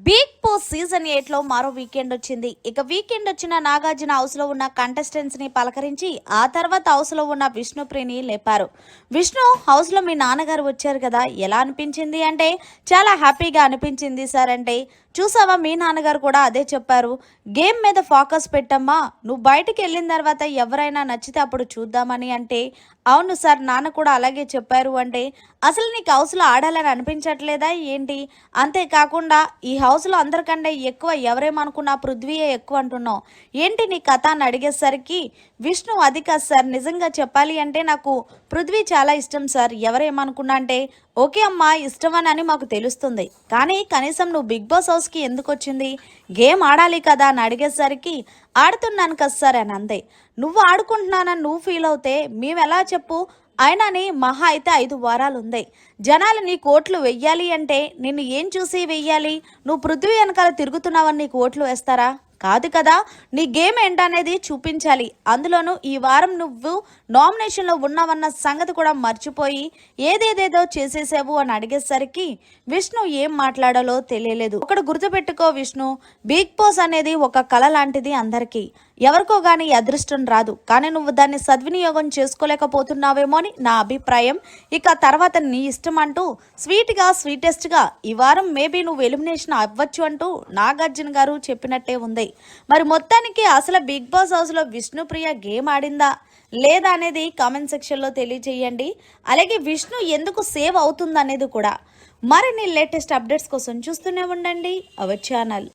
Big boss season 8 లో మరో weekend వచ్చింది. ఇక వీకెండ్ వచ్చిన నాగార్జున హౌస్ లో ఉన్న కంటెస్టెంట్స్ ని పలకరించి ఆ తర్వాత హౌస్ లో ఉన్న విష్ణుప్రియని లేపారు. విష్ణు హౌస్ లో మీ నాన్నగారు వచ్చారు కదా, ఎలా అనిపించింది అంటే చాలా హ్యాపీగా అనిపించింది సార్ అంటే, చూసావా మీ నాన్నగారు కూడా అదే చెప్పారు. గేమ్ మీద ఫోకస్ పెట్టమ్మా, నువ్వు బయటికి వెళ్ళిన తర్వాత ఎవరైనా నచ్చితే అప్పుడు చూద్దామని అంటే, అవును సార్ నాన్న కూడా అలాగే చెప్పారు అంటే, అసలు నీకు హౌస్లో ఆడాలని అనిపించట్లేదా ఏంటి? అంతేకాకుండా ఈ హౌస్లో అందరికంటే ఎక్కువ ఎవరేమనుకున్నా పృథ్వీయే ఎక్కువ అంటున్నావు ఏంటి నీ కథ అని అడిగేసరికి, విష్ణు అది కాదు సార్, నిజంగా చెప్పాలి అంటే నాకు పృథ్వీ చాలా ఇష్టం సార్, ఎవరేమనుకున్నా అంటే ఓకే అమ్మా ఇష్టమని అని మాకు తెలుస్తుంది, కానీ కనీసం నువ్వు బిగ్ బాస్ హౌస్కి ఎందుకు వచ్చింది, గేమ్ ఆడాలి కదా అని అడిగేసరికి, ఆడుతున్నాను కదా సార్ అని అంతే. నువ్వు ఆడుకుంటున్నానని నువ్వు ఫీల్ అవుతే మేము ఎలా చెప్పు. అయినని మహా అయితే 5 వారాలు ఉంది. జనాలు నీ కోట్లు వెయ్యాలి అంటే నిన్ను ఏం చూసి వెయ్యాలి? నువ్వు పృథ్వీ వెనకాల తిరుగుతున్నావని నీకు ఓట్లు వేస్తారా? కాదు కదా. నీ గేమ్ ఏంటనేది చూపించాలి. అందులోనూ ఈ వారం నువ్వు నామినేషన్లో ఉన్నావన్న సంగతి కూడా మర్చిపోయి ఏదేదేదో చేసేసావు అని అడిగేసరికి విష్ణు ఏం మాట్లాడాలో తెలియలేదు. ఒకటి గుర్తుపెట్టుకో విష్ణు, బిగ్ బాస్ అనేది ఒక కళ లాంటిది అందరికీ. ఎవరికో గానీ అదృష్టం రాదు, కానీ నువ్వు దాన్ని సద్వినియోగం చేసుకోలేకపోతున్నావేమో అని నా అభిప్రాయం. ఇక తర్వాత నీ ఇష్టం అంటూ స్వీటెస్ట్గా ఈ వారం మేబీ నువ్వు ఎలిమినేషన్ అవ్వచ్చు అంటూ నాగార్జున గారు చెప్పినట్టే ఉంది. మరి మొత్తానికి అసలు బిగ్ బాస్ హౌస్లో విష్ణుప్రియ గేమ్ ఆడిందా లేదా అనేది కామెంట్ సెక్షన్లో తెలియజేయండి. అలాగే విష్ణు ఎందుకు సేవ్ అవుతుంది అనేది కూడా. మరిన్ని లేటెస్ట్ అప్డేట్స్ కోసం చూస్తూనే ఉండండి అవర్ ఛానల్.